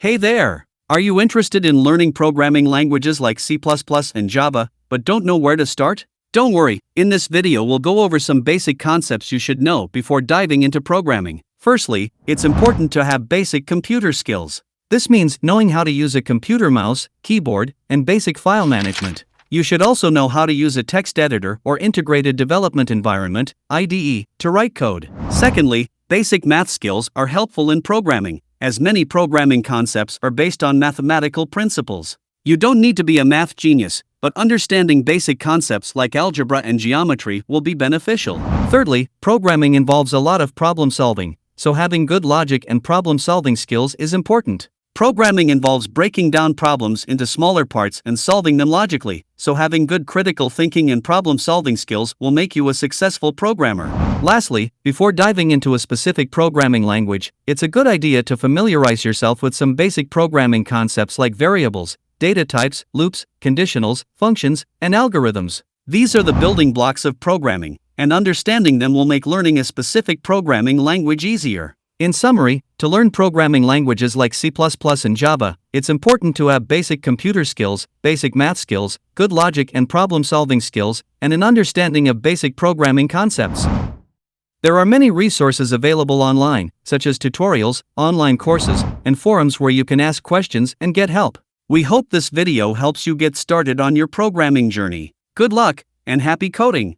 Hey there! Are you interested in learning programming languages like C++ and Java, but don't know where to start? Don't worry, in this video we'll go over some basic concepts you should know before diving into programming. Firstly, it's important to have basic computer skills. This means knowing how to use a computer mouse, keyboard, and basic file management. You should also know how to use a text editor or integrated development environment, IDE, to write code. Secondly, basic math skills are helpful in programming, as many programming concepts are based on mathematical principles. You don't need to be a math genius, but understanding basic concepts like algebra and geometry will be beneficial. Thirdly, programming involves a lot of problem solving, so having good logic and problem solving skills is important. Programming involves breaking down problems into smaller parts and solving them logically, so having good critical thinking and problem solving skills will make you a successful programmer. Lastly, before diving into a specific programming language, it's a good idea to familiarize yourself with some basic programming concepts like variables, data types, loops, conditionals, functions, and algorithms. These are the building blocks of programming, and understanding them will make learning a specific programming language easier. In summary, to learn programming languages like C++ and Java, it's important to have basic computer skills, basic math skills, good logic and problem-solving skills, and an understanding of basic programming concepts. There are many resources available online, such as tutorials, online courses, and forums where you can ask questions and get help. We hope this video helps you get started on your programming journey. Good luck, and happy coding!